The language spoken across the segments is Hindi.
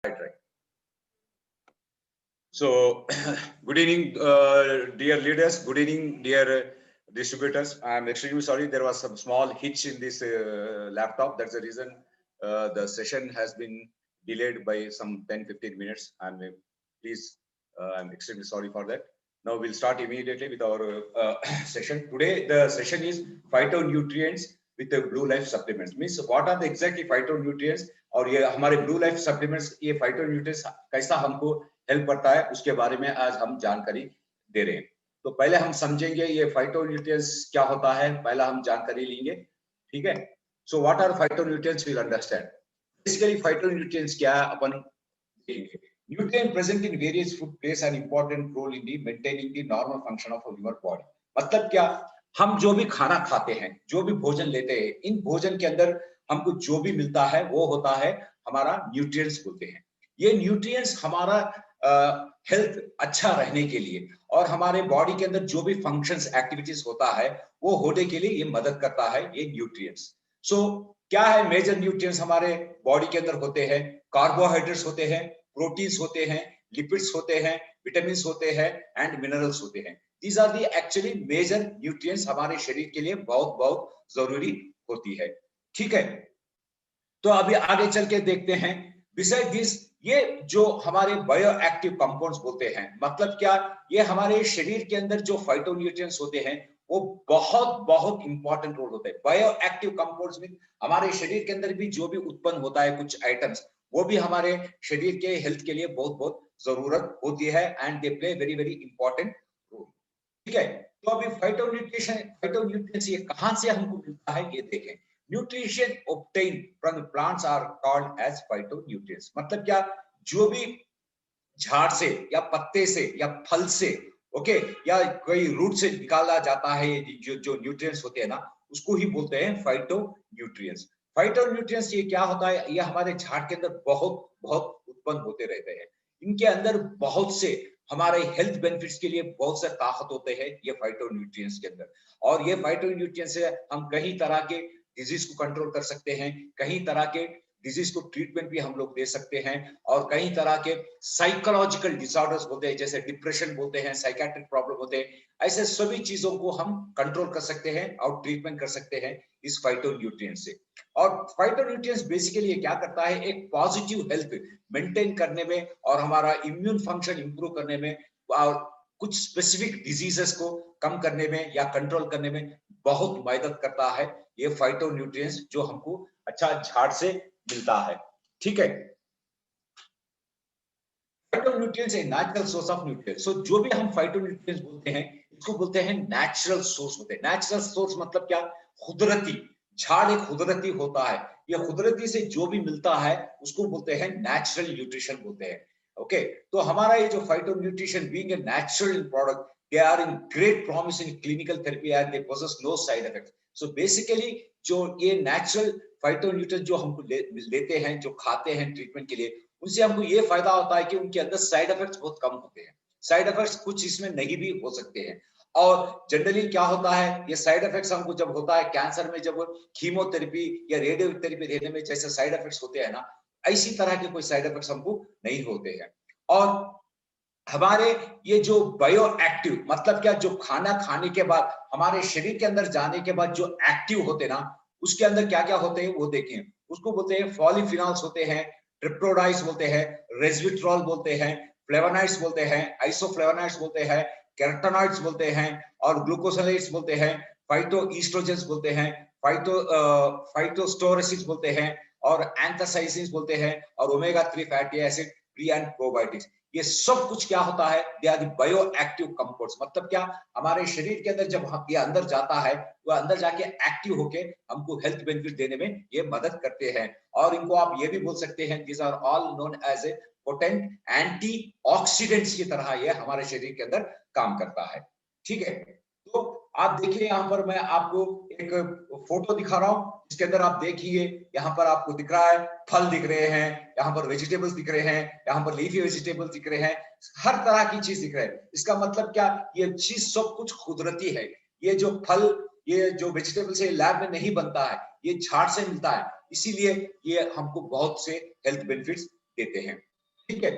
Right. So, good evening, dear leaders. Good evening, dear distributors. I'm extremely sorry. There was some small hitch in this laptop. That's the reason the session has been delayed by some 10-15 minutes. And please, I'm extremely sorry for that. Now we'll start immediately with our session. Today, the session is phytonutrients with the blue life supplements. Means what are the exactly phytonutrients और ये हमारे ब्लू लाइफ सप्लीमेंट्स ये फाइटोन्यूट्रिएंट्स कैसा हमको हेल्प करता है उसके बारे में आज हम जानकारी दे रहे हैं। तो पहले हम समझेंगे ये फाइटोन्यूट्रिएंट्स क्या होता है, पहला हम जानकारी लेंगे, ठीक है। So what are phytonutrients, we will understand. Basically phytonutrients क्या है अपन देखेंगे। Nutrient present in various food places an important role in the maintaining the normal function of human body. मतलब क्या, हम जो भी खाना खाते हैं, जो भी भोजन लेते हैं, इन भोजन के अंदर हमको जो भी मिलता है वो होता है हमारा न्यूट्रिएंट्स बोलते हैं। ये न्यूट्रिएंट्स हमारा हेल्थ अच्छा रहने के लिए और हमारे बॉडी के अंदर जो भी फंक्शंस एक्टिविटीज होता है वो होने के लिए ये मदद करता है ये न्यूट्रिएंट्स। सो क्या है मेजर न्यूट्रिएंट्स हमारे बॉडी के अंदर होते हैं? कार्बोहाइड्रेट्स होते हैं, प्रोटीन्स होते हैं, लिपिड्स होते हैं, विटामिन होते हैं एंड मिनरल्स होते हैं। These are the actually major nutrients हमारे शरीर के लिए बहुत बहुत जरूरी होती है, ठीक है। तो अभी आगे चल के देखते हैं। बिसाइड दिस, ये जो हमारे बायो एक्टिव कंपाउंड्स बोलते हैं, मतलब क्या, ये हमारे शरीर के अंदर जो फाइटोन्यूट्रिएंट्स होते हैं वो बहुत बहुत इंपॉर्टेंट रोल होता है। बायो एक्टिव कंपाउंड्स में हमारे शरीर के अंदर भी जो भी उत्पन्न होता है कुछ आइटम्स, वो भी हमारे शरीर के हेल्थ के लिए बहुत बहुत जरूरत होती है and they play very very important role, ठीक है। तो अभी फाइटोन्यूट्रिएंट्स ये कहां से हमको मिलता है ये देखें। Nutrition obtained from the plants are called as phytonutrients। मतलब क्या, जो भी झाड़ से या पत्ते से या फल से, ओके, या कोई रूट से निकाला जाता है जो जो न्यूट्रिएंट्स होते हैं ना, उसको ही बोलते हैं फाइटोन्यूट्रिएंट्स। फाइटोन्यूट्रिएंट्स ये क्या होता है, ये हमारे झाड़ के अंदर बहुत बहुत उत्पन्न होते रहते हैं। इनके अंदर बहुत से हमारे हेल्थ बेनिफिट्स के लिए बहुत से ताकत होते हैं ये फाइटोन्यूट्रिएंट्स के अंदर। और ये फाइटोन्यूट्रिएंट्स से हम कई तरह के डिजीज को कंट्रोल कर सकते हैं, कई तरह के डिजीज को ट्रीटमेंट भी हम लोग दे सकते हैं, और कई तरह के साइकोलॉजिकल डिसऑर्डर्स होते हैं जैसे डिप्रेशन बोलते हैं, साइकेट्रिक प्रॉब्लम होते हैं, ऐसे सभी चीजों को हम कंट्रोल कर सकते हैं और ट्रीटमेंट कर सकते हैं इस फाइटोन्यूट्रिएंट्स से। और फाइटोन्यूट्रिएंट्स बेसिकली क्या करता है, एक पॉजिटिव हेल्थ मेंटेन करने में और हमारा इम्यून फंक्शन इंप्रूव करने में और कुछ स्पेसिफिक डिजीजेस को कम करने में या कंट्रोल करने में बहुत मदद करता है ये फाइटोन्यूट्रिएंट्स जो हमको अच्छा झाड़ से मिलता है, ठीक है। Phytonutrients a natural source of nutrients. So जो भी हम फाइटोन्यूट्रिएंट्स बोलते हैं इसको बोलते हैं नेचुरल सोर्स होते हैं। नेचुरल सोर्स मतलब क्या, कुदरती। झाड़ एक कुदरती होता है, ये कुदरती से जो भी मिलता है उसको बोलते हैं नेचुरल न्यूट्रिशन बोलते हैं, ओके। तो हमारा ये जो phytonutrition being a natural product, they are in great promise in clinical therapy and they poses no side effects. So basically जो ये नेचुरल फाइटोन्यूट्रिएंट जो हमको लेते हैं, जो खाते हैं ट्रीटमेंट के लिए, उनसे हमको ये फायदा होता है कि उनके अंदर साइड इफेक्ट्स बहुत कम होते हैं। साइड इफेक्ट्स कुछ इसमें नहीं भी हो सकते हैं। और जनरली क्या होता है, ये साइड इफेक्ट्स हमको जब होता है कैंसर में, जब कीमोथेरेपी या रेडियोथेरेपी देने में जैसे साइड इफेक्ट्स होते हैं ना, ऐसी तरह के कोई साइड इफेक्ट्स हमको नहीं होते हैं। और हमारे ये जो बायो एक्टिव मतलब क्या, जो खाना खाने के बाद हमारे शरीर के अंदर जाने के बाद जो एक्टिव होते हैं ना, उसके अंदर क्या क्या होते हैं वो देखें। उसको बोलते हैं पॉलीफिनॉल्स होते हैं, ट्रिप्टोडाइस बोलते हैं, रेस्विट्रॉल बोलते हैं, फ्लेवोनॉइड्स बोलते हैं, आइसोफ्लेवोनॉइड्स बोलते हैं, कैरोटेनॉइड्स बोलते हैं, और ग्लूकोसोलेट्स बोलते हैं, फाइटोईस्ट्रोजेंस बोलते हैं, फाइटोस्टोरेसिस बोलते हैं, और एंथोसाइसिन्स बोलते हैं, और omega 3 fatty acid, pre and probiotics. ये सब कुछ क्या होता है, they are the bio active compounds. मतलब क्या, हमारे शरीर के अंदर जब ये अंदर जाता है, वो अंदर जाके एक्टिव होके हमको हेल्थ बेनिफिट देने में ये मदद करते हैं। और इनको आप ये भी बोल सकते हैं, these are all known as a potent antioxidants की तरह ये हमारे शरीर के अंदर काम करता है, ठीक है। तो आप देखिए यहाँ पर मैं आपको एक फोटो दिखा रहा हूं, इसके अंदर आप देखिए, यहाँ पर आपको दिख रहा है फल दिख रहे हैं, यहाँ पर वेजिटेबल्स दिख रहे हैं, यहाँ पर लीफी वेजिटेबल्स दिख रहे हैं, हर तरह की चीज दिख रहा है। इसका मतलब क्या, ये चीज सब कुछ कुदरती है। ये जो फल, ये जो वेजिटेबल्स है, लैब में नहीं बनता है, ये झाड़ से मिलता है, इसीलिए ये हमको बहुत से हेल्थ बेनिफिट्स देते हैं। ठीक है।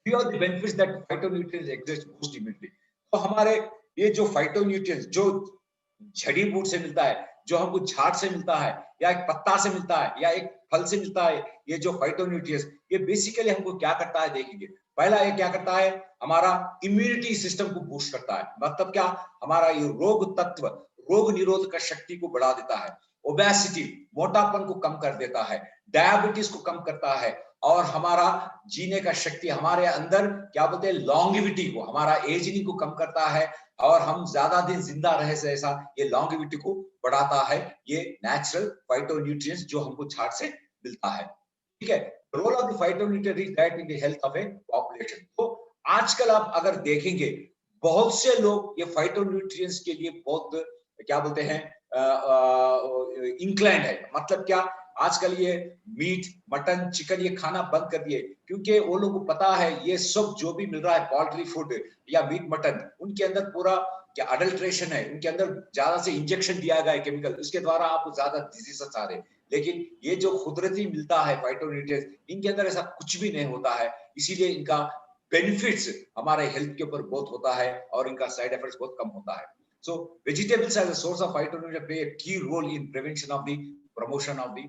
few of the benefits that phytonutrients exist boost immunity। तो हमारे ये जो phytonutrients जो जड़ी बूट से मिलता है, जो हमको झाड़ से मिलता है, या एक पत्ता से मिलता है, या एक फल से मिलता है, ये जो फाइटोन्यूट्रिएंट्स, ये बेसिकली हमको क्या करता है देखेंगे। पहला ये क्या करता है, हमारा इम्यूनिटी सिस्टम को बूस्ट करता है। मतलब क्या, हमारा ये रोग तत्व, रोग निरोधक शक्ति को बढ़ा देता है, ओबेसिटी, मोटापन को कम कर देता है, डायबिटीज को कम करता है, और हमारा जीने का शक्ति, हमारे अंदर क्या बोलते हैं लॉन्गिविटी को, हमारा एजिंग को कम करता है, और हम ज्यादा दिन जिंदा रहे से ऐसा ये लॉन्गिविटी को बढ़ाता है। ये नेचुरल फाइटोन्यूट्रिएंट्स जो हमको झाड़ से मिलता है। ठीक है। Role of the phytonutrient is that in the health of a population. तो आजकल आप अगर देखेंगे, बहुत से लोग ये फाइटोन्यूट्रिएंट्स के लिए बहुत क्या बोलते हैं इंक्लाइंड है। मतलब क्या, आजकल ये मीट, मटन, चिकन ये खाना बंद कर दिए, क्योंकि वो लोगों को पता है ये सब जो भी मिल रहा है पोल्ट्री फूड या मीट मटन, उनके अंदर पूरा क्या अडल्ट्रेशन है, उनके अंदर ज्यादा से इंजेक्शन दिया गया है केमिकल, उसके द्वारा आपको ज्यादा डिजीजेस आ रहे। लेकिन ये जो कुदरती मिलता है फाइटोन्यूट्रिएंट्स, इनके अंदर ऐसा कुछ भी नहीं होता है, इसीलिए इनका बेनिफिट्स हमारे हेल्थ के ऊपर बहुत होता है और इनका साइड इफेक्ट्स बहुत कम होता है। So vegetables as a source of phytonutrients play a key role in prevention of the promotion of the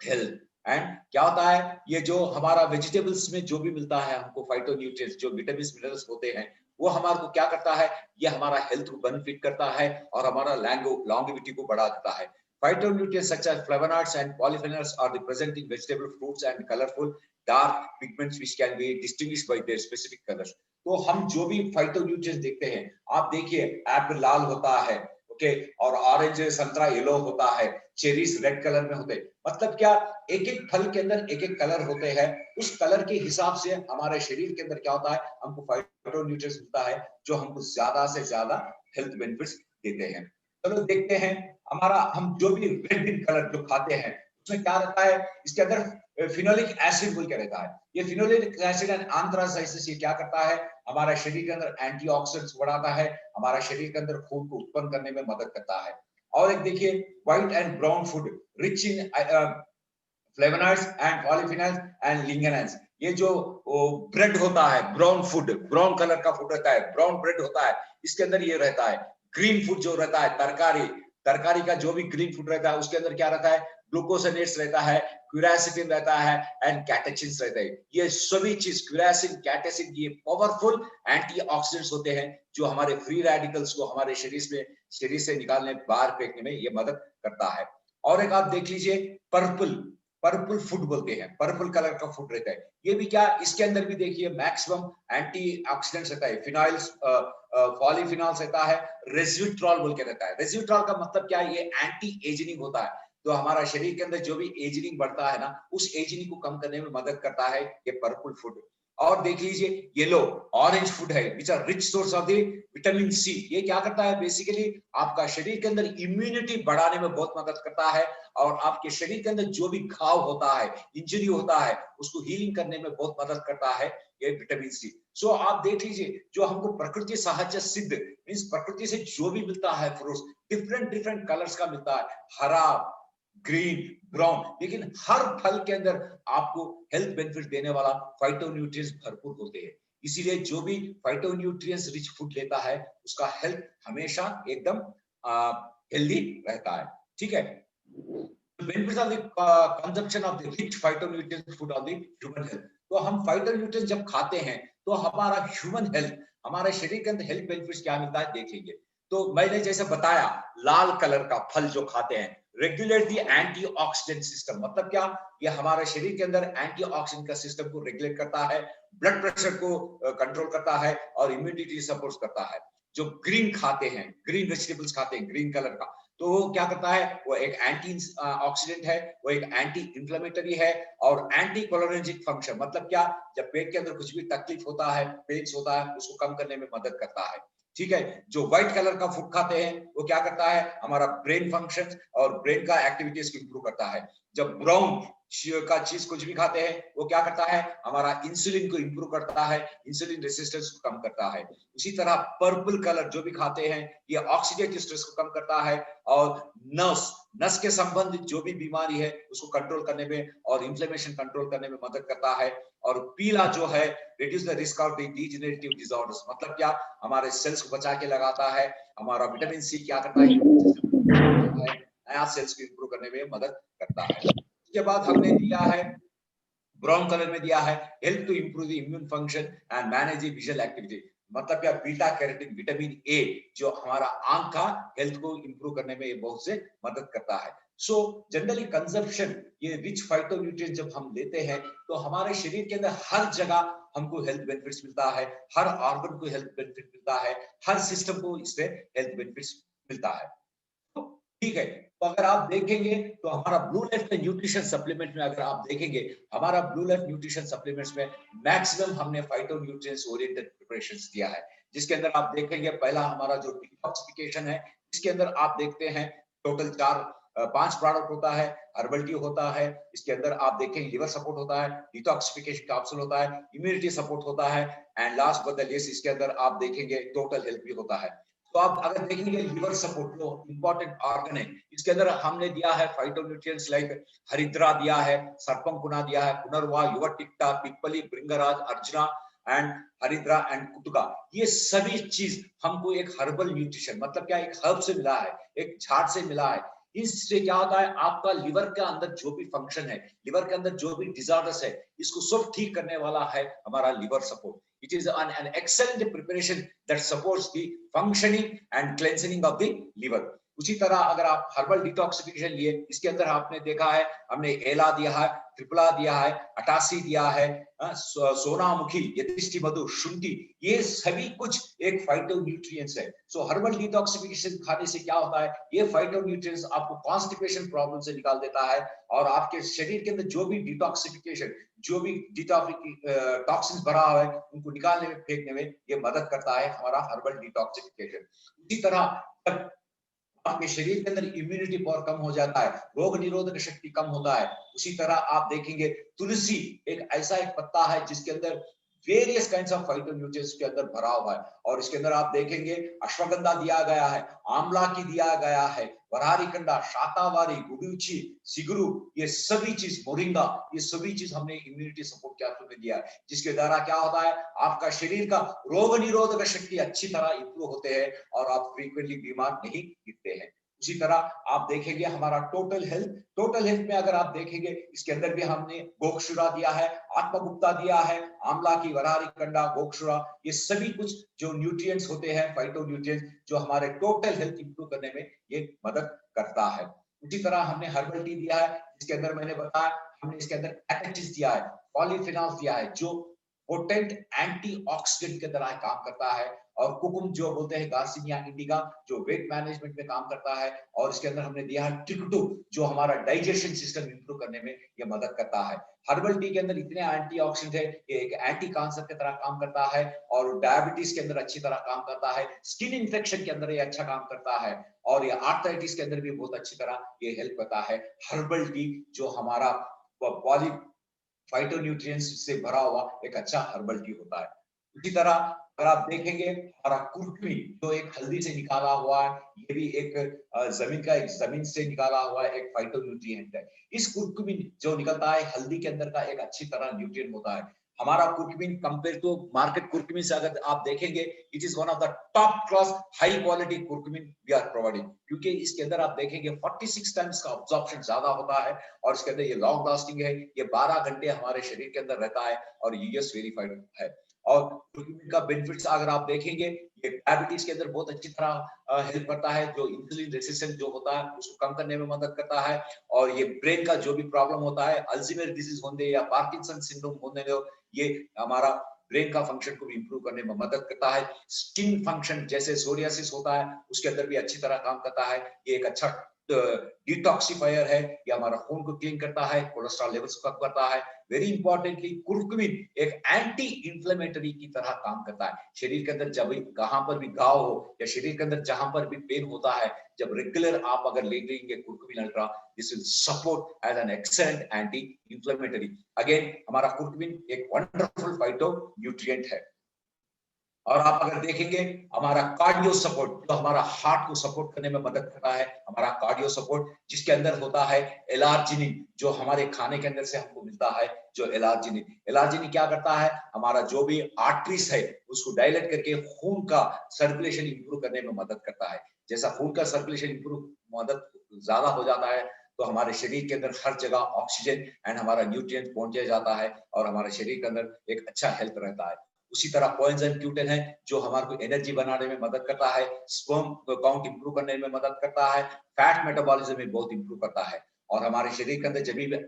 health। And क्या होता है, ये जो हमारा वेजिटेबल्स में जो भी मिलता है हमको फाइटोन्यूट्रिएंट्स, जो विटामिन्स मिनरल्स होते हैं, वो हमारे को क्या करता है, ये हमारा हेल्थ को बेनिफिट करता है और हमारा लॉन्गेविटी को बढ़ा देता है। Phytonutrients such as flavonoids and polyphenols are present in vegetable, fruits and colorful dark pigments which can be distinguished by their specific colors। तो हम जो भी फाइटोन्यूट्रिएंट्स देखते हैं, आप देखिए एप्पल लाल होता है, ओके, और ऑरेंज संतरा येलो होता है, चेरीज रेड कलर में होते हैं। मतलब क्या, एक एक फल के अंदर एक एक कलर होते हैं, उस कलर के हिसाब से हमारे शरीर के अंदर क्या होता है, हमको फाइटोन्यूट्रिएंट्स मिलता है जो हमको ज्यादा से ज्यादा हेल्थ बेनिफिट्स देते हैं। चलो देखते हैं, हमारा हम जो भी रेड कलर जो खाते हैं उसमें क्या रहता है, इसके अंदर फिनोलिक एसिड बोल के रहता है। ये फिनोलिक एसिड एंड एंथ्रासाइसिस ये क्या करता है, हमारा शरीर के अंदर एंटीऑक्सीडेंट्स बढ़ाता है, हमारा शरीर के अंदर खून को उत्पन्न करने में मदद करता है। और एक देखिए, white and brown food rich in flavonoids and polyphenols and लिग्नेंस। ये जो ब्रेड होता है, ब्राउन फूड, ब्राउन कलर का फूड रहता है, ब्राउन ब्रेड होता है, इसके अंदर ये रहता है। ग्रीन फूड जो रहता है, तरकारी, तरकारी का जो भी ग्रीन फूड रहता है उसके अंदर क्या रहता है, ग्लूकोसिनेट्स रहता है, क्यूरासिटिन रहता है एंड कैटेचिन्स रहता है। ये सभी चीज क्यूरासिन, कैटेचिन, ये पावरफुल एंटीऑक्सीडेंट्स होते हैं जो हमारे फ्री रेडिकल्स को हमारे शरीर से निकालने, बाहर फेंकने में ये मदद करता है। और एक आप देख लीजिए, पर्पल, पर्पल फूड बोलते हैं, पर्पल कलर का फूड रहता है। ये भी क्या, इसके अंदर भी देखिए मैक्सिमम एंटीऑक्सीडेंट्स रहता है, फिनाइल्स, पॉलीफिनॉल्स रहता है, रेस्विट्रॉल बोल के रहता है। रेस्विट्रॉल का मतलब क्या है, ये एंटी एजिंग होता है, तो हमारा शरीर के अंदर जो भी एजिंग बढ़ता है ना, उस एजिंग को कम करने में मदद करता है ये पर्पल फूड। और देख लीजिए, येलो, ऑरेंज फूड है which are rich source of the vitamin C. ये क्या करता है, बेसिकली आपका शरीर के अंदर इम्यूनिटी बढ़ाने में बहुत मदद करता है, और आपके शरीर के अंदर जो भी घाव होता है, इंजरी होता है, उसको हीलिंग करने में बहुत मदद करता है ये विटामिन सी। सो आप देख लीजिए, जो हमको प्रकृति सहज सिद्ध मींस प्रकृति से जो भी मिलता है फ्रूट्स, डिफरेंट डिफरेंट कलर्स का मिलता है, हरा, ग्रीन, ब्राउन, लेकिन हर फल के अंदर आपको हेल्थ बेनिफिट देने वाला फाइटोन्यूट्रिएंट्स भरपूर होते हैं। इसीलिए जो भी फाइटोन्यूट्रिएंट्स रिच फूड लेता है उसका हेल्थ हमेशा एकदम हेल्दी रहता है। ठीक है। Benefits of the consumption of the rich phytonutrients food on the human health. तो हम फाइटोन्यूट्रिएंट्स जब खाते हैं तो हमारा ह्यूमन हेल्थ, हमारे शरीर के अंदर हेल्थ बेनिफिट्स क्या मिलता है देखेंगे। तो मैंने जैसे बताया, लाल कलर का फल जो खाते हैं रेगुलेट द एंटीऑक्सीडेंट सिस्टम। मतलब क्या, ये हमारे शरीर के अंदर एंटीऑक्सीडेंट का सिस्टम को रेगुलेट करता है, ब्लड प्रेशर को कंट्रोल करता है और इम्यूनिटी सपोर्ट करता है। जो ग्रीन खाते हैं, ग्रीन वेजिटेबल्स खाते हैं ग्रीन कलर का, तो वो क्या करता है, वो एक एंटी ऑक्सीडेंट है, वो एक एंटी इंफ्लेमेटरी है और एंटी कोलोरेंजिक फंक्शन। मतलब क्या, जब पेट के अंदर कुछ भी तकलीफ होता है, पेन होता है, उसको कम करने में मदद करता है। ठीक है। जो व्हाइट कलर का फूड खाते हैं वो क्या करता है, हमारा ब्रेन फंक्शन और ब्रेन का एक्टिविटीज को इंप्रूव करता है। जब ब्राउन का चीज कुछ भी खाते हैं वो क्या करता है, हमारा इंसुलिन को इंप्रूव करता है, इंसुलिन रेसिस्टेंस को कम करता है। उसी तरह पर्पल कलर जो भी खाते हैं ये ऑक्सीडेटिव स्ट्रेस को कम करता है और नस के संबंधित जो भी बीमारी है उसको कंट्रोल करने में और इन्फ्लेमेशन कंट्रोल करने में मदद करता है। और पीला जो है reduce the risk of the degenerative disorders, मतलब क्या, हमारे सेल्स को बचा के लगाता है। हमारा विटामिन सी क्या करता है, नया सेल्स को इंप्रूव करने में मदद करता है। उसके बाद हमने दिया है ब्राउन कलर में दिया है help to improve the immune function and manage the visual activity, मतलब क्या, बीटा कैरोटीन विटामिन ए जो हमारा आंख का हेल्थ को इंप्रूव करने में ये बहुत से मदद करता है। सो जनरली कंजप्शन ये रिच फाइटोन्यूट्रिएंट जब हम लेते हैं तो हमारे शरीर के अंदर हर जगह हमको हेल्थ बेनिफिट्स मिलता है, हर ऑर्गन को हेल्थ बेनिफिट मिलता है, हर सिस्टम को इससे हेल्थ बेनिफिट्स मिलता है। ठीक है। तो अगर आप देखेंगे तो हमारा ब्लू लाइफ न्यूट्रिशन सप्लीमेंट में अगर आप देखेंगे, हमारा ब्लू लाइफ न्यूट्रिशन सप्लीमेंट्स में मैक्सिमम हमने फाइटो न्यूट्रिएंट्स ओरिएंटेड प्रिपरेशंस दिया है, जिसके अंदर आप देखेंगे पहला हमारा जो डिटॉक्सिफिकेशन है, इसके अंदर आप देखते हैं टोटल 5 प्रोडक्ट होता है। हर्बल टी होता है, इसके अंदर आप देखेंगे लिवर सपोर्ट होता है, डिटॉक्सिफिकेशन कैप्सूल होता है, इम्यूनिटी सपोर्ट होता है and last but the least इसके अंदर आप देखेंगे टोटल हेल्थ भी होता है। तो आप अगर देखेंगे लिवर सपोर्ट जो इंपॉर्टेंट ऑर्गन है, इसके अंदर हमने दिया है फाइटोन्यूट्रिएंट्स लाइक हरिद्रा दिया है, सर्पंकुना दिया है, पुनर्वा, युवा टिक्टा, पिप्पली, भृंगराज, अर्जुना एंड हरिद्रा एंड कुटुका। ये सभी चीज हमको एक हर्बल न्यूट्रिशन, मतलब क्या, एक हर्ब से मिला है, एक झाड़ से मिला है। इससे क्या होता है, आपका लिवर के अंदर जो भी फंक्शन है, लिवर के अंदर जो भी डिसऑर्डर्स है, इसको सब ठीक करने वाला है हमारा liver support. It is an excellent preparation that supports the functioning and cleansing of the liver. उसी तरह अगर आप हर्बल डिटॉक्सिफिकेशन लिए, इसके अंदर आपने देखा है हमने एला दिया है, ट्रिपला दिया है, अटासी दिया है, सोनामुखी, यतिष्ठि मधु, शुंठी, ये सभी कुछ एक फाइटो न्यूट्रिएंट्स है। सो हर्बल डिटॉक्सिफिकेशन खाने से क्या होता है, ये फाइटो न्यूट्रिएंट्स आपको कॉन्स्टिपेशन प्रॉब्लम से निकाल देता है और आपके शरीर के अंदर जो भी डिटॉक्सिफिकेशन, जो भी टॉक्सिन्स भरा हुआ है, उनको निकालने में, फेंकने में ये मदद करता है हमारा हर्बल डिटॉक्सिफिकेशन। इसी तरह जब आपके शरीर के अंदर इम्यूनिटी पावर कम हो जाता है, रोग निरोधक शक्ति कम होता है, उसी तरह आप देखेंगे तुलसी एक ऐसा एक पत्ता है जिसके अंदर वेरियस काइंड्स ऑफ फाइटोन्यूट्रिएंट्स के अंदर भरा हुआ है। और इसके अंदर आप देखेंगे अश्वगंधा दिया गया है, आंवला की दिया गया है, वरहारी कंडा, शातावारी, गुडुची, सिगरू, ये सभी चीज, मोरिंगा, ये सभी चीज हमने इम्यूनिटी सपोर्ट कैप्सूल में दिया है, जिसके द्वारा क्या होता है, आपका शरीर का रोग निरोधक शक्ति अच्छी तरह इंप्रूव होते हैं और आप फ्रीक्वेंटली बीमार नहीं गिरते हैं। उसी तरह आप देखेंगे हमारा टोटल हेल्थ में अगर आप देखेंगे, इसके अंदर भी हमने गोक्षुरा दिया है, आत्मगुप्ता दिया है, आंवला की, वरहारी कंडा, गोक्षुरा, ये सभी कुछ जो न्यूट्रिएंट्स होते हैं, फाइटो न्यूट्रिएंट्स, जो हमारे टोटल हेल्थ इंप्रूव करने में ये मदद करता है। उसी तरह हमने हर्बल टी दिया है, जिसके अंदर मैंने बताया हमने इसके अंदर कैटेचिस दिया है, पॉलीफिनॉल दिया है, जो पोटेंट एंटीऑक्सीडेंट की तरह काम करता है, और कुकुम जो बोलते हैं गार्सिनिया इंडिका, जो वेट मैनेजमेंट में काम करता है, और इसके अंदर हमने दिया है टिकटू, जो हमारा डाइजेशन सिस्टम इंप्रूव करने में ये मदद करता है। हर्बल टी के अंदर इतने एंटीऑक्सीडेंट है, ये एक एंटी कैंसर की तरह काम करता है और डायबिटीज के अंदर अच्छी तरह काम करता है, स्किन इंफेक्शन के अंदर ये अच्छा काम करता है और ये आर्थराइटिस के अंदर भी बहुत अच्छी तरह ये हेल्प करता है। हर्बल टी जो हमारा पॉली फाइटोन्यूट्रिएंट्स से भरा हुआ एक अच्छा हर्बल टी होता है। इसी तरह अगर आप देखेंगे हमारा कुर्कुमिन जो एक हल्दी से निकाला हुआ है, ये भी एक जमीन से निकाला हुआ एक फाइटोन्यूट्रिएंट है। इस कुर्कुमिन जो निकलता है हल्दी के अंदर का एक अच्छी तरह न्यूट्रिएंट होता है। हमारा curcumin compare to market curcumin से अगर आप देखेंगे, it is one of the top class high quality curcumin we are providing, क्योंकि इसके अंदर आप देखेंगे 46 टाइम्स का अब्जॉर्प्शन ज्यादा होता है और इसके अंदर ये लॉन्ग लास्टिंग है, ये 12 घंटे हमारे शरीर के अंदर रहता है और यूएस वेरीफाइड है। और कुर्कुमिन का बेनिफिट्स अगर आप देखेंगे, ये डायबिटीज के अंदर बहुत अच्छी तरह हेल्प करता है, जो इंसुलिन रेजिस्टेंस जो होता है उसको कम करने में मदद करता है, और ये ब्रेन का जो भी प्रॉब्लम होता है, अल्जीमेर डिजीज होने या पार्किंसन सिंड्रोम होने दो, ये हमारा ब्रेन का फंक्शन को भी इंप्रूव करने में मदद करता है। स्किन फंक्शन जैसे सोरियासिस होता है उसके अंदर भी अच्छी तरह काम करता है, ये एक अच्छा डिटॉक्सिफायर है, ये हमारा खून को क्लीन करता है, कोलेस्ट्रॉल लेवल्स को कम करता है। वेरी इंपॉर्टेंटली कुर्कुमिन एक एंटी इंफ्लेमेटरी की तरह काम करता है। शरीर के अंदर जब भी कहां पर भी घाव हो या शरीर के अंदर जहां पर भी पेन होता है, जब रेगुलर आप अगर ले लेंगे curcumin ultra, this will support as an excellent anti inflammatory. Again हमारा कुर्कुमिन एक वंडरफुल फाइटो न्यूट्रिएंट है। और आप अगर देखेंगे हमारा कार्डियो सपोर्ट, जो हमारा हार्ट को सपोर्ट करने में मदद करता है, हमारा कार्डियो सपोर्ट जिसके अंदर होता है एलार्जिनिन, जो हमारे खाने के अंदर से हमको मिलता है, जो एलार्जिनिन क्या करता है, हमारा जो भी आर्टरीज है उसको डायलेट करके खून का सर्कुलेशन इंप्रूव करने में मदद करता है। जैसा खून का सर्कुलेशन इंप्रूव मदद ज्यादा हो जाता है, तो हमारे शरीर के अंदर हर जगह ऑक्सीजन एंड हमारा न्यूट्रिएंट पहुंच जाता है और हमारे शरीर के अंदर एक अच्छा हेल्थ रहता है। उसी तरह कोएंजाइम Q10 है, जो हमारे को एनर्जी बनाने में मदद करता है, स्पर्म काउंट इंप्रूव करने में मदद करता है, फैट मेटाबॉलिज्म में बहुत इंप्रूव करता है। और हमारे शरीर के अंदर जब भी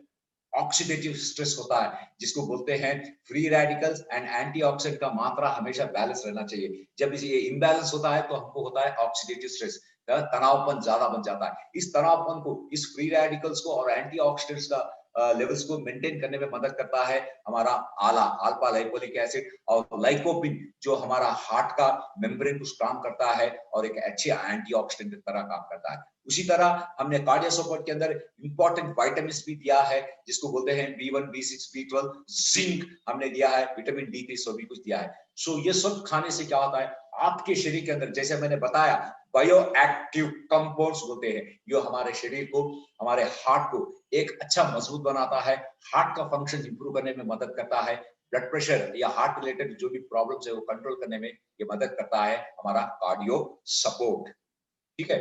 ऑक्सीडेटिव स्ट्रेस होता है, जिसको बोलते हैं फ्री रेडिकल्स एंड एंटीऑक्सीडेंट का मात्रा हमेशा बैलेंस रहना चाहिए। जब ये इम्बैलेंस होता है तो हमको होता है ऑक्सीडेटिव स्ट्रेस, तनावपन ज्यादा बन जाता है। इस तनावपन को, इस फ्री रेडिकल्स को और एंटीऑक्सीडेंट्स का लेवल्स को मेंटेन करने में मदद करता है हमारा आला अल्फा लाइपोलिक एसिड और लाइकोपिन, जो हमारा हार्ट का मेम्ब्रेन को स्ट्रांग करता है और एक अच्छे एंटीऑक्सीडेंट की तरह काम करता है। उसी तरह हमने कार्डियो सपोर्ट के अंदर इंपॉर्टेंट विटामिन भी दिया है, जिसको बोलते हैं B1, B6, B12, जिंक हमने दिया है, विटामिन D3 सभी कुछ दिया है। सो ये सब खाने से क्या होता है, आपके शरीर के अंदर जैसे मैंने बताया बायो एक्टिव कंपाउंड्स होते हैं, जो हमारे शरीर को, हमारे हार्ट को एक अच्छा मजबूत बनाता है, हार्ट का फंक्शन इंप्रूव करने में मदद करता है, ब्लड प्रेशर या हार्ट रिलेटेड जो भी प्रॉब्लम्स है वो कंट्रोल करने में ये मदद करता है हमारा कार्डियो सपोर्ट। ठीक है।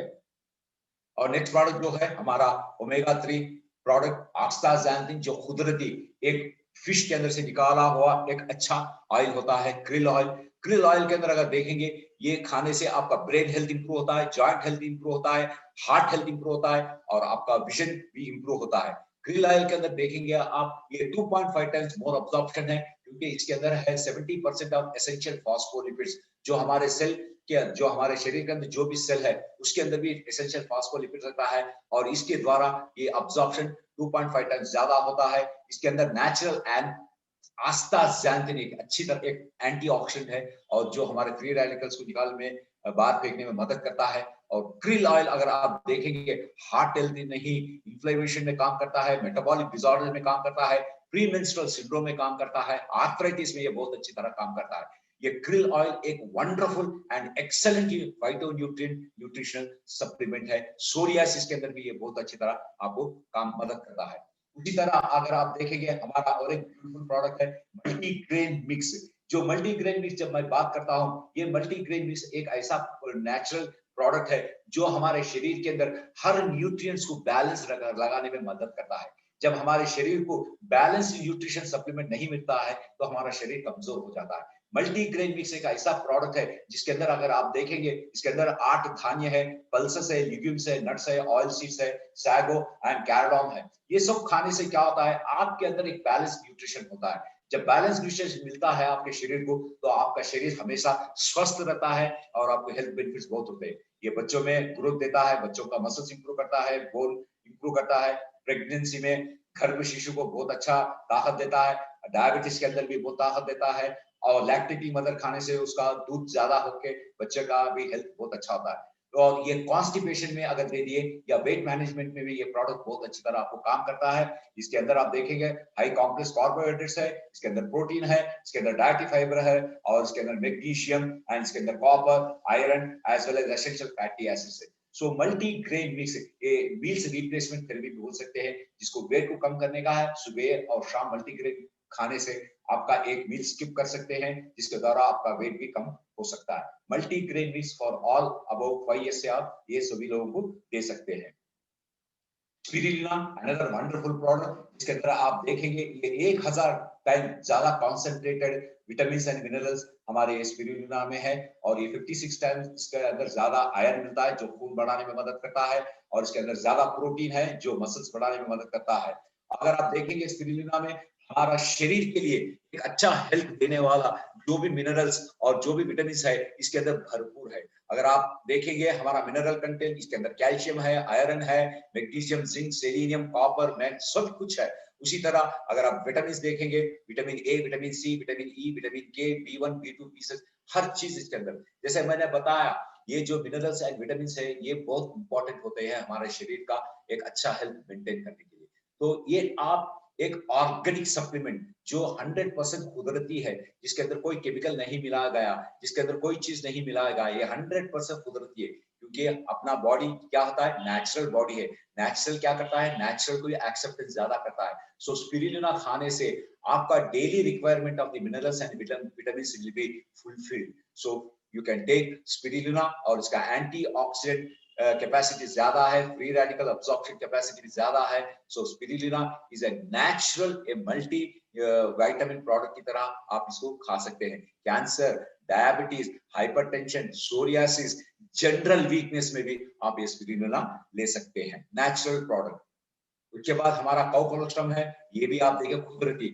और नेक्स्ट प्रोडक्ट जो है हमारा ओमेगा 3 प्रोडक्ट आक्साजेंथिन, जो कुदरती एक फिश के अंदर से निकाला हुआ एक अच्छा ऑयल होता है, क्रिल ऑयल। क्रिल ऑयल के अंदर अगर देखेंगे, ये खाने से आपका ब्रेन हेल्थ इंप्रूव होता है, जॉइंट हेल्थ इंप्रूव होता है, हार्ट हेल्थ इंप्रूव होता है और आपका विजन भी इंप्रूव होता है। क्रिल ऑयल के अंदर देखेंगे आप, ये 2.5 टाइम्स मोर अब्जॉर्प्शन है, क्योंकि इसके अंदर है 70% ऑफ एसेंशियल फॉस्फोलिपिड्स, जो हमारे सेल के, जो हमारे शरीर के अंदर जो भी सेल है उसके अंदर भी एसेंशियल फॉस्फोलिपिड रहता है और इसके द्वारा ये अब्जॉर्प्शन 2.5 टाइम्स ज्यादा होता है। इसके अंदर नेचुरल एंड आस्ताजेंथिन एक अच्छी तरह एक एंटीऑक्सीडेंट है और जो हमारे फ्री रेडिकल्स को निकालने में, बाहर फेंकने में मदद करता है। और क्रिल ऑयल अगर आप देखेंगे, हार्ट हेल्थ नहीं, इन्फ्लेमेशन में काम करता है, मेटाबॉलिक डिसऑर्डर में काम करता है, प्री मेंस्ट्रुअल सिंड्रोम में काम करता है, आर्थराइटिस में ये बहुत अच्छी तरह काम करता है। ये क्रिल ऑयल एक wonderful and excellent phyto nutritional supplement है। सोरियासिस के अंदर भी ये बहुत अच्छी तरह आपको काम मदद करता है। उसी तरह अगर आप देखेंगे, हमारा और एक ब्यूटीफुल प्रोडक्ट है मल्टीग्रेन मिक्स। जो मल्टीग्रेन मिक्स जब मैं बात करता हूँ, ये मल्टीग्रेन मिक्स एक ऐसा नेचुरल प्रोडक्ट है जो हमारे शरीर के अंदर हर न्यूट्रिएंट्स को बैलेंस लगाने में मदद करता है। जब हमारे शरीर को बैलेंस न्यूट्रिशन सप्लीमेंट नहीं मिलता है तो हमारा शरीर कमजोर हो जाता है। मल्टीग्रेन मिक्स एक ऐसा प्रोडक्ट है जिसके अंदर अगर आप देखेंगे, इसके अंदर 8 धान्य है, पल्सेस है, लिग्यूम्स है, नट्स है, ऑयल सीड्स है, सैगो एंड कैरडॉम है। ये सब खाने से क्या होता है, आपके अंदर एक बैलेंस न्यूट्रिशन होता है। जब बैलेंस न्यूट्रिशन मिलता है आपके शरीर को, तो आपका शरीर हमेशा स्वस्थ रहता है और आपको हेल्थ बेनिफिट्स बहुत होते हैं। ये बच्चों में ग्रोथ देता है, बच्चों का मसल्स इंप्रूव करता है, बोन इंप्रूव करता है, प्रेगनेंसी में गर्भ शिशु को बहुत अच्छा ताकत देता है, डायबिटीज के अंदर भी बहुत ताकत देता है और लैक्टेटिंग मदर खाने से उसका दूध ज्यादा होके बच्चे का भी हेल्थ बहुत अच्छा होता है। तो ये कॉन्स्टिपेशन में अगर दे दिए या वेट मैनेजमेंट में भी ये प्रोडक्ट बहुत अच्छी तरह आपको काम करता है। इसके अंदर आप देखेंगे हाई कॉम्प्लेक्स कार्बोहाइड्रेट्स है, इसके अंदर प्रोटीन है, इसके अंदर डाइटरी फाइबर है और इसके अंदर मैग्नीशियम एंड इसके अंदर copper, iron as well as essential fatty acids है। So multi grain mix meals replacement therapy बोल सकते हैं, जिसको वेट को कम करने का है। सुबह और शाम मल्टी ग्रेन खाने से आपका एक मील स्किप कर सकते हैं, जिसके द्वारा आपका वेट भी कम हो सकता है। Multi grain mix for all above 5 years से आप ये सभी लोगों को दे सकते हैं। स्पिरुलिना अनदर वंडरफुल प्रोडक्ट, जिसके अंदर आप देखेंगे ये 1000 टाइम ज्यादा कॉन्सेंट्रेटेड विटामिन एंड मिनरल्स हमारे स्पिरुलिना में है और ये 56 टाइम्स इसके अंदर ज्यादा आयरन मिलता है जो खून बढ़ाने में मदद करता है और इसके अंदर ज्यादा प्रोटीन है जो मसल्स बढ़ाने में मदद करता है। अगर आप देखेंगे स्पिरुलिना में हमारा शरीर के लिए एक अच्छा हेल्थ देने वाला जो भी मिनरल्स और जो भी विटामिन है इसके अंदर भरपूर है। अगर आप देखेंगे हमारा मिनरल कंटेंट, इसके अंदर कैल्शियम है, आयरन है, मैग्नीशियम, जिंक, सेलेनियम, कॉपर, मैन, सब कुछ है। उसी तरह अगर आप विटामिन देखेंगे, vitamin A, vitamin C, vitamin E, vitamin K, B1, B2, B6, हर चीज इसके अंदर। जैसे मैंने बताया, ये जो मिनरल्स एंड विटामिन है ये बहुत इंपॉर्टेंट होते हैं हमारे शरीर का एक अच्छा हेल्थ मेंटेन करने के लिए। तो ये आप एक ऑर्गेनिक सप्लीमेंट जो 100% कुदरती है, जिसके अंदर कोई केमिकल नहीं मिलाया गया, जिसके अंदर कोई चीज नहीं मिलाया गया, ये 100% कुदरती है। क्योंकि अपना बॉडी क्या होता है, नेचुरल बॉडी है। नेचुरल क्या करता है, नेचुरल को एक्सेप्टेंस ज्यादा करता है। सो स्पिरुलिना खाने से आपका daily requirement of the minerals and vitamin will be fulfilled. So you can take spirulina, और इसका एंटीऑक्सीडेंट कैपेसिटी ज्यादा है, फ्री रेडिकल अब्जॉर्प्शन कैपेसिटी ज्यादा है। So spirulina is a natural, a multi vitamin product की तरह आप इसको खा सकते हैं। Cancer, diabetes, hypertension, psoriasis, general weakness में भी आप ये स्पिरुलिना ले सकते हैं, नेचुरल प्रोडक्ट। उसके बाद हमारा काउ कोलोस्ट्रम है, ये भी आप देखिए कुदरती।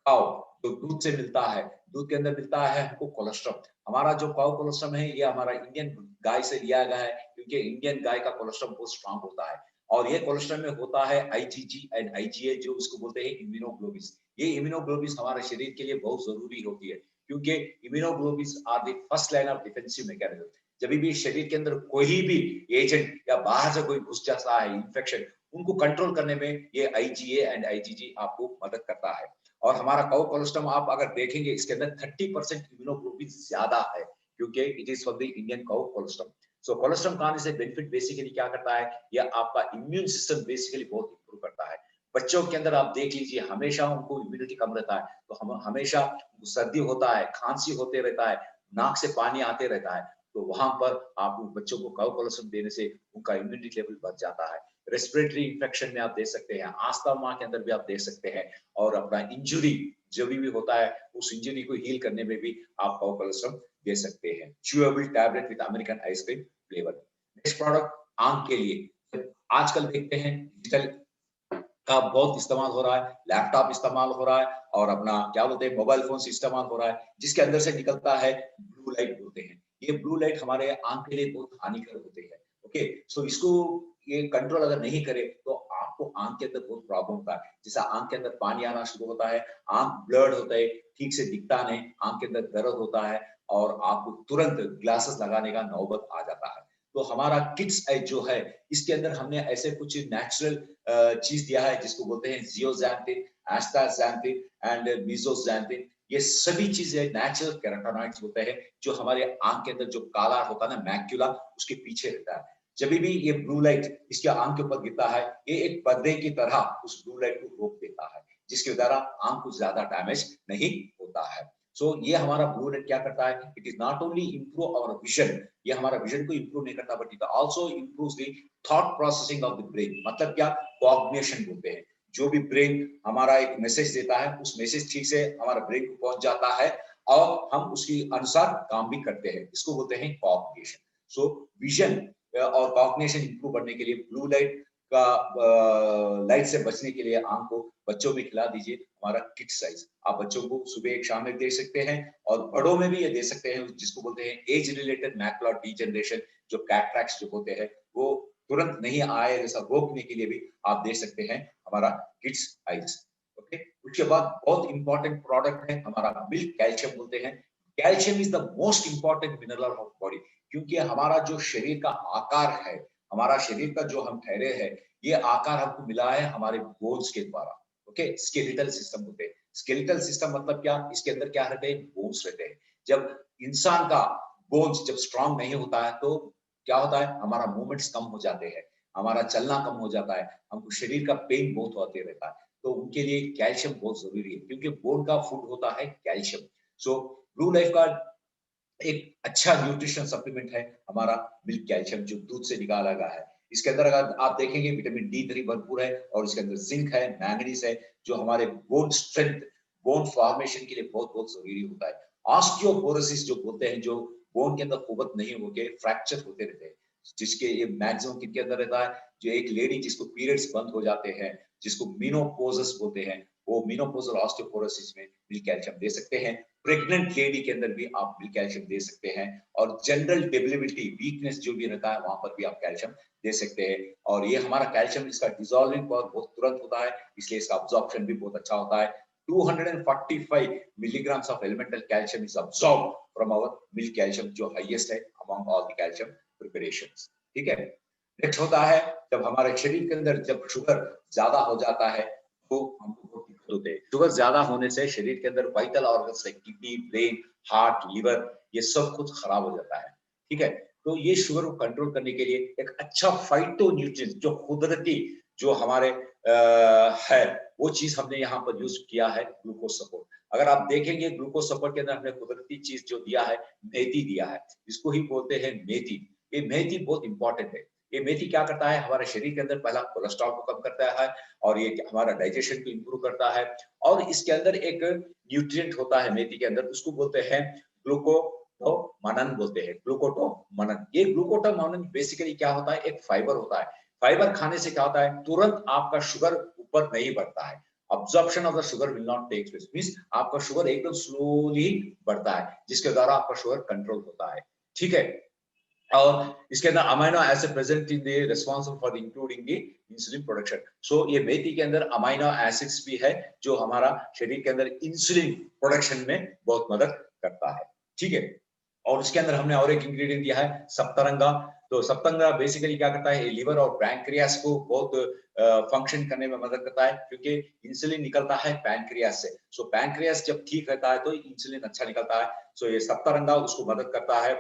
काउ जो दूध से मिलता है, दूध के अंदर मिलता है हमको कोलेस्ट्रॉल। हमारा जो काउ कोलेस्ट्रॉल है ये हमारा इंडियन गाय से लिया गया है, क्योंकि इंडियन गाय का कोलेस्ट्रॉल बहुत स्ट्रांग होता है। और ये कोलेस्ट्रॉल में होता है आईजीजी एंड आईजीए, जो उसको बोलते हैं इम्यूनोग्लोबिन। ये इम्यूनोग्लोबिन हमारे शरीर के लिए बहुत जरूरी होती है, क्योंकि immunoglobin are the first line of defensive mechanism. जब भी शरीर के अंदर कोई भी एजेंट या बाहर से कोई घुस जाता है, इंफेक्शन, उनको कंट्रोल करने में ये आईजीए एंड आईजीजी आपको मदद करता है। और हमारा काउ कोलेस्ट्रॉल आप अगर देखेंगे, इसके अंदर 30% इम्यूनोग्लोबिन ज्यादा है, क्योंकि it is from the Indian cow cholesterol. So cholesterol खाने से बेनिफिट बेसिकली क्या करता है, यह आपका इम्यून सिस्टम बेसिकली बहुत इंप्रूव करता है। बच्चों के अंदर आप देख लीजिए, हमेशा उनको इम्यूनिटी कम रहता है, तो हम हमेशा सर्दी होता है, खांसी होते रहता है, नाक से पानी आते रहता है, तो वहां पर आप बच्चों को काउ कोलेस्ट्रॉल देने से उनका इम्यूनिटी लेवल बढ़ जाता है। रेस्पिरेटरी इंफेक्शन में आप देख सकते हैं, आस्थमा के अंदर भी आप देख सकते हैं, और अपना इंजुरी जो भी होता है उस इंजुरी को हील करने में भी आप काउ कोलेस्ट्रॉल दे सकते हैं। Chewable tablet with American ice cream flavour. Next product आंख के लिए, आजकल देखते हैं डिजिटल का बहुत इस्तेमाल हो रहा है, लैपटॉप इस्तेमाल हो रहा है, और अपना क्या बोलते हैं मोबाइल फोन इस्तेमाल हो रहा है, जिसके अंदर से निकलता है ब्लू लाइट बोलते हैं। ये ब्लू लाइट हमारे आंख के लिए बहुत हानिकारक होते हैं। ओके, सो इसको ये कंट्रोल अगर नहीं करे तो आपको आंख के अंदर बहुत प्रॉब्लम होता है। जैसा आंख के अंदर पानी आना शुरू होता है, आंख ब्लड होता है, ठीक से दिखता नहीं, आंख के अंदर दर्द होता है, और आपको तुरंत ग्लासेस लगाने का नौबत आ जाता है। तो हमारा किड्स आई जो है, इसके अंदर हमने ऐसे कुछ नेचुरल चीज दिया है जिसको बोलते हैं जियोजैंथिन, एस्टाजैंथिन एंड मिजोजैंथिन। ये सभी चीजें नेचुरल कैरोटीनॉइड्स होते हैं, जो हमारे आंख के अंदर जो काला होता है ना मैक्यूला, उसके पीछे रहता है। जब भी ये ब्लू लाइट इसके आंख के ऊपर गिरता है, ये एक पर्दे की तरह उस ब्लू लाइट को रोक देता है, जिसके द्वारा आंख को ज्यादा डैमेज नहीं होता है। सो ये हमारा ब्लू लाइट क्या करता है, it is not only improve our vision, ये हमारा विजन को इंप्रूव नहीं करता, but it also improves the thought processing of the brain. मतलब क्या, कॉग्निशन बोलते हैं। जो भी ब्रेन हमारा एक मैसेज देता है, उस मैसेज ठीक से हमारा ब्रेन को पहुंच जाता है, और हम उसके अनुसार काम भी करते हैं, इसको बोलते हैं कॉग्निशन। सो विजन और कॉग्निशन इंप्रूव करने के लिए ब्लू लाइट का लाइट से बचने के लिए आंख को बच्चों में खिला दीजिए हमारा किड साइज। आप बच्चों को सुबह एक शाम में दे सकते हैं, और बड़ों में भी ये दे सकते हैं, जिसको बोलते हैं एज रिलेटेड मैकुलर डीजनरेशन, जो कैटरैक्ट्स जो होते हैं वो तुरंत नहीं आए ऐसा रोकने के लिए भी आप दे सकते हैं हमारा किड्स आइज। ओके, उसके बाद बहुत इंपॉर्टेंट प्रोडक्ट है हमारा मिल्क कैल्शियम बोलते हैं। Calcium is the most important mineral of body, क्योंकि हमारा जो शरीर का आकार है, हमारा शरीर का जो हम ठहरे हैं, ये आकार हमको मिला है हमारे बोन्स के द्वारा। ओके, स्केलेटल सिस्टम होते हैं। स्केलेटल सिस्टम मतलब क्या, इसके अंदर क्या रहते हैं, बोन्स रहते हैं। जब इंसान का बोन्स जब स्ट्रांग नहीं होता है तो क्या होता है, हमारा मूवमेंट्स कम हो जाते हैं, हमारा चलना कम हो जाता है, हमको शरीर का पेन बहुत होते रहता है। तो उनके लिए कैल्शियम बहुत जरूरी है, क्योंकि बोन का फूड होता है कैल्शियम। सो ब्लू लाइफ का एक अच्छा न्यूट्रिशन सप्लीमेंट है हमारा मिल्क कैल्शियम, जो दूध से निकाला गया है। इसके अंदर अगर आप देखेंगे विटामिन D3 भरपूर है, और इसके अंदर जिंक है, मैंगनीज है, जो हमारे बोन स्ट्रेंथ, बोन फॉर्मेशन के लिए बहुत बहुत जरूरी होता है। ऑस्टियोपोरोसिस जो बोलते हैं, जो बोन के अंदर कुवत नहीं होके फ्रैक्चर होते रहते हैं, जिसके ये मैक्सिमम किनके अंदर रहता है, जो एक लेडी जिसको पीरियड्स बंद हो जाते हैं, जिसको मेनोपॉज बोलते हैं, वो मेनोपॉजल ऑस्टियोपोरोसिस में मिल्क कैल्शियम दे सकते हैं। प्रेग्नेंट लेडी के अंदर भी आप मिल्क कैल्शियम दे सकते हैं, और जनरल डेबिलिटी वीकनेस जो भी रहता है वहां पर भी आप कैल्शियम दे सकते हैं। और ये हमारा कैल्शियम, इसका डिसॉल्विंग पावर बहुत तुरंत होता है, इसलिए इसका अब्जॉर्प्शन भी बहुत अच्छा होता है। 245 milligrams of elemental calcium is absorbed from our milk calcium, जो highest है among all the calcium preparations। ठीक है। नेक्स्ट होता है जब हमारे शरीर के अंदर जब शुगर ज्यादा हो जाता है तो हमको बहुत दिक्कत होते हैं। शुगर ज्यादा होने से शरीर के अंदर vital organs like kidney, brain, heart, liver, ये सब कुछ खराब हो जाता है। ठीक है। तो ये शुगर को कंट्रोल करने के लिए एक अच्छा फाइटो न्यूट्रिएंट्स जो कुदरती जो हमारे है, वो चीज हमने यहाँ पर यूज किया है, ग्लूकोज सपोर्ट। अगर आप देखेंगे ग्लूकोज सपोर्ट के अंदर हमने कुदरती चीज जो दिया है, मेथी दिया है, इसको ही बोलते हैं मेथी। ये मेथी बहुत इंपॉर्टेंट है। ये मेथी क्या करता है, हमारे शरीर के अंदर पहला कोलेस्ट्रॉल को कम करता है, और ये हमारा डाइजेशन को इंप्रूव करता है। और इसके अंदर एक न्यूट्रिएंट होता है मेथी के अंदर, उसको बोलते हैं ग्लूकोटोमनन बोलते हैं, ग्लूकोटोमनन। ये ग्लूकोटोमनन बेसिकली क्या होता है, एक फाइबर होता है। फाइबर खाने से क्या होता है, तुरंत आपका शुगर ऊपर नहीं बढ़ता है। Absorption of the sugar will not take place, means आपका शुगर एकदम स्लोली बढ़ता है, जिसके द्वारा आपका शुगर कंट्रोल होता है। ठीक है। और इसके अंदर amino acid present in the responsible for including the insulin production. So ये मेथी के अंदर अमाइनो एसिड्स भी है जो हमारा शरीर के अंदर इंसुलिन प्रोडक्शन में बहुत मदद करता है। ठीक है। और उसके अंदर हमने और एक इंग्रेडिएंट दिया है सप्तरंगा। तो सप्तरंगा बेसिकली क्या करता है, लिवर और पैंक्रियास को बहुत फंक्शन करने में मदद करता है, क्योंकि इंसुलिन निकलता है पैंक्रियास से। सो पैंक्रियास जब ठीक रहता है तो इंसुलिन अच्छा निकलता है। सो ये सप्तरंगा उसको मदद करता है,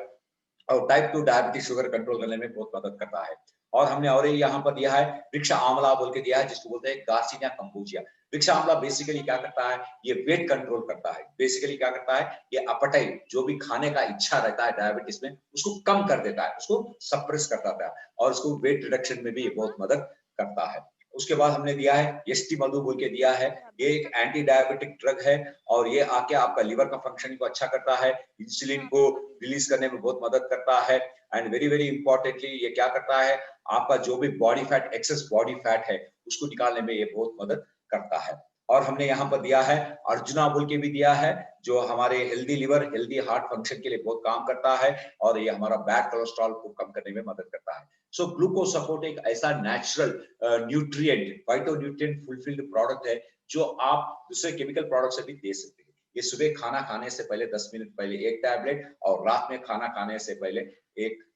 और टाइप 2 डायबिटीज शुगर कंट्रोल करने में बहुत मदद करता है। और हमने और यहाँ पर दिया है वृक्ष आंवला बोल के दिया है, जिसको बोलते हैं गार्सिनिया कंबोजिया। वृक्ष आंवला बेसिकली क्या करता है, ये वेट कंट्रोल करता है। बेसिकली क्या करता है, ये अपटाइट जो भी खाने का इच्छा रहता है डायबिटीज में, उसको कम कर देता है, उसको सप्रेस कर देता है, और उसको वेट रिडक्शन में भी ये बहुत मदद करता है। उसके बाद हमने दिया है एसटी मधु बोल के दिया है, ये एक एंटी डायबिटिक ड्रग है, और ये आके आपका लिवर का फंक्शनिंग को अच्छा करता है, इंसुलिन को रिलीज करने में बहुत मदद करता है। एंड वेरी वेरी इंपॉर्टेंटली ये क्या करता है, आपका जो भी body fat, access body fat है, उसको निकालने में ये बहुत मदद करता है। और हमने यहाँ पर दिया है अर्जुना बोल के भी दिया है, जो हमारे healthy liver, healthy heart function के लिए बहुत काम करता है, और ये हमारा बैड कोलेस्ट्रॉल को कम करने में मदद करता है। सो ग्लूकोज सपोर्ट एक ऐसा natural nutrient, phyto nutrient fulfilled product है, जो आप दूसरे केमिकल प्रोडक्ट से भी दे सकते हैं। ये सुबह खाना खाने से पहले 10 मिनट पहले एक टैबलेट, और रात में खाना खाने से पहले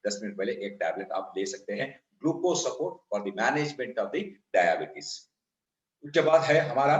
10 मिनट पहले एक टैबलेट आप ले सकते हैं, glucose support for the management of the diabetes. उसके बाद है हमारा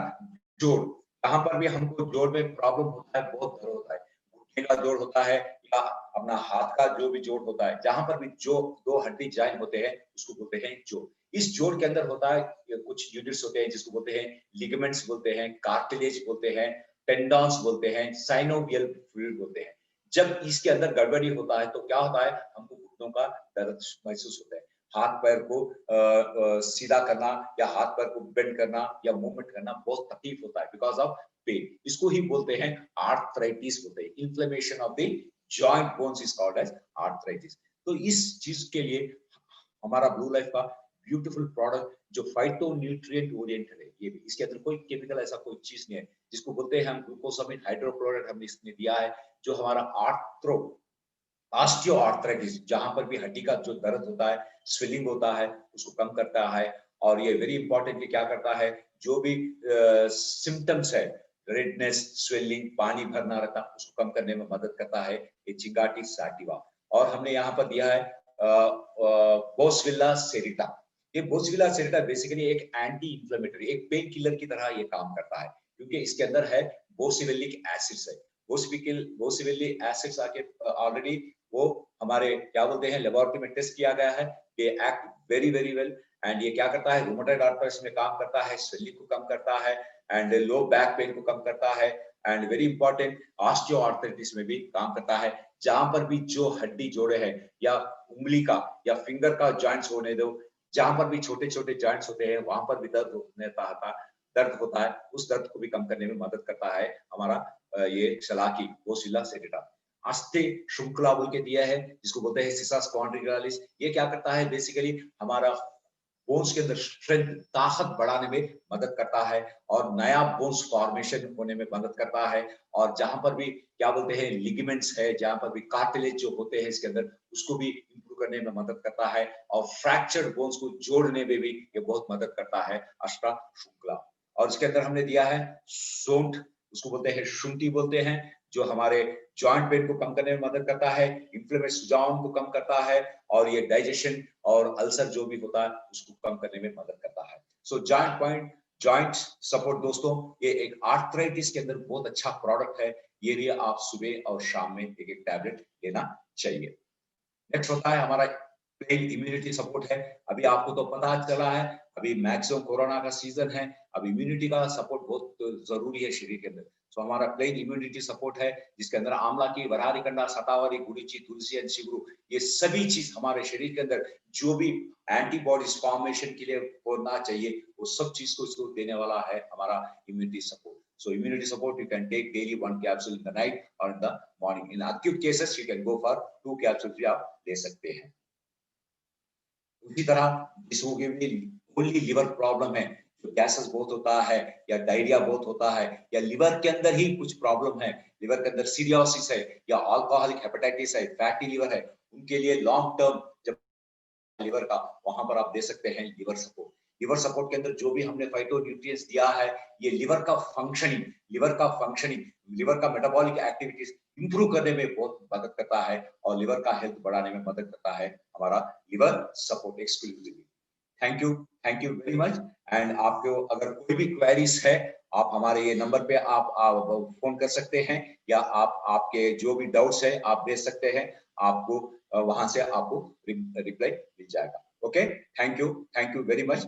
जोड़। यहाँ पर भी हमको जोड़ में प्रॉब्लम होता है, बहुत दर्द होता है, घुटने का जोड़ होता है, या अपना हाथ का जो भी जोड़ होता है, जहां पर भी जो दो हड्डी ज्वाइन होते हैं उसको बोलते हैं जोड़। इस जोड़ के अंदर होता है कुछ यूनिट्स होते हैं, जिसको बोलते हैं लिगामेंट्स बोलते हैं, कार्टिलेज बोलते हैं, टेंडॉन्स बोलते हैं, साइनोवियल फ्लूइड बोलते हैं। जब इसके अंदर गड़बड़ी होता है तो क्या होता है, हमको घुटनों का दर्द महसूस होता है, हाथ पैर को सीधा करना या हाथ पैर को बेंड करना या मूवमेंट करना बहुत तकलीफ होता है, बिकॉज ऑफ पेन। इसको ही बोलते हैं आर्थराइटिस बोलते हैं, inflammation of the joint bones is called as arthritis. तो इस चीज के लिए हमारा ब्लू लाइफ का ब्यूटीफुल प्रोडक्ट जो फाइटो न्यूट्रिएंट ओरिएंटेड है, ये भी इसके अंदर कोई केमिकल ऐसा कोई चीज नहीं है, जिसको बोलते हैं हम ग्लूकोसामिन हाइड्रोक्लोराइड, हमने इसमें दिया है, जो हमारा आर्थ्रो ऑस्टियोआर्थराइटिस, जहां पर भी हड्डी का जो दर्द होता है, स्वेलिंग होता है, उसको कम करता है। और ये वेरी इंपॉर्टेंटली क्या करता है, जो भी सिम्टम्स है, रेडनेस, स्वेलिंग, पानी भरना रहता, उसको कम करने में मदद करता है ये चिंगाटी सैटिवा। और हमने यहाँ पर दिया है बोसविल्ला सेरिटा। ये बोसविल्ला सेरिटा बेसिकली एक एंटी इंफ्लेमेटरी, एक पेन किलर की तरह ये काम करता है, क्योंकि इसके अंदर है बोसिविलिक एसिड्स है। बोसिविलिक एसिड्स आके ऑलरेडी वो हमारे क्या बोलते हैं लेबोरेटरी में टेस्ट किया गया है, they act very very well. And ये क्या करता है, रूमेटॉइड आर्थराइटिस में काम करता है, स्वेलिंग को कम करता है, एंड लो बैक पेन को कम करता है, एंड वेरी इंपॉर्टेंट ऑस्टियोआर्थराइटिस में भी काम करता है। जहां पर भी जो हड्डी जोड़े हैं, या उंगली का या फिंगर का जॉइंट्स होने दो, जहां पर भी छोटे छोटे जॉइंट्स होते हैं, वहां पर भी दर्द होता है, उस दर्द को भी कम करने में मदद करता है हमारा ये शलाकी बोसिविल्ला सेरिटा। अस्थे श्रृंखला बोल के दिया है, जिसको बोलते हैं सिसा स्पॉन्डिलोलिस। ये क्या करता है, बेसिकली हमारा बोन्स के अंदर स्ट्रेंथ, ताकत बढ़ाने में मदद करता है और नया बोन्स फॉर्मेशन होने में मदद करता है। और जहां पर भी क्या बोलते हैं लिगामेंट्स है, जहां पर भी कार्टिलेज जो होते हैं इसके अंदर, उसको भी इंप्रूव करने में मदद करता है और फ्रैक्चर्ड बोन्स को जोड़ने में भी ये बहुत मदद करता है अष्टा श्रृंखला। और इसके अंदर हमने दिया है सोंठ, उसको बोलते हैं शुंठी बोलते हैं, जो हमारे जॉइंट पेन को कम करने में मदद करता है, इन्फ्लेमेशन सुजान को कम करता है और ये डाइजेशन और अल्सर जो भी होता है उसको कम करने में मदद करता है। सो जॉइंट पॉइंट, जॉइंट सपोर्ट दोस्तों, ये एक आर्थराइटिस के अंदर बहुत अच्छा प्रोडक्ट है। ये भी आप सुबह और शाम में एक एक टैबलेट लेना चाहिए। नेक्स्ट होता है हमारा प्लेन इम्यूनिटी सपोर्ट है। अभी आपको तो पता चला है, अभी मैक्सिमम कोरोना का सीजन है, अब इम्यूनिटी का सपोर्ट बहुत जरूरी है शरीर के अंदर। सो हमारा प्लेन इम्यूनिटी सपोर्ट है, जिसके अंदर आंवला की वरारी कंडा, शतावरी, गुड़ीची, तुलसी एंड शिगरू, ये सभी चीज हमारे शरीर के अंदर जो भी एंटीबॉडीज फॉर्मेशन के लिए होना चाहिए, वो सब चीज को इसको देने वाला है हमारा immunity support. So immunity support you can take daily 1 capsule in the night or in the morning. In acute cases you can go for 2 capsules भी आप ले सकते हैं। उसी तरह जिसको भी ओनली लिवर प्रॉब्लम है, जो गैसेस बहुत होता है या डायरिया बहुत होता है या लिवर के अंदर ही कुछ प्रॉब्लम है, लिवर के अंदर सीरियोसिस है या अल्कोहलिक हेपेटाइटिस है, फैटी लिवर है, उनके लिए लॉन्ग टर्म जब लिवर का, वहां पर आप दे सकते हैं लिवर सपोर्ट। लिवर सपोर्ट के अंदर जो भी हमने फाइटो न्यूट्रिएंट्स दिया है, ये लिवर का फंक्शनिंग, लिवर का मेटाबॉलिक एक्टिविटीज इंप्रूव करने में बहुत मदद करता है और लिवर का हेल्थ बढ़ाने में मदद करता है हमारा liver support exclusively. Thank you very much. And आपको अगर कोई भी क्वेरीज है, आप हमारे ये नंबर पे आप फोन कर सकते हैं या आप आपके जो भी डाउट्स है आप भेज सकते हैं, आपको वहां से आपको रिप्लाई मिल जाएगा। Okay, thank you very much.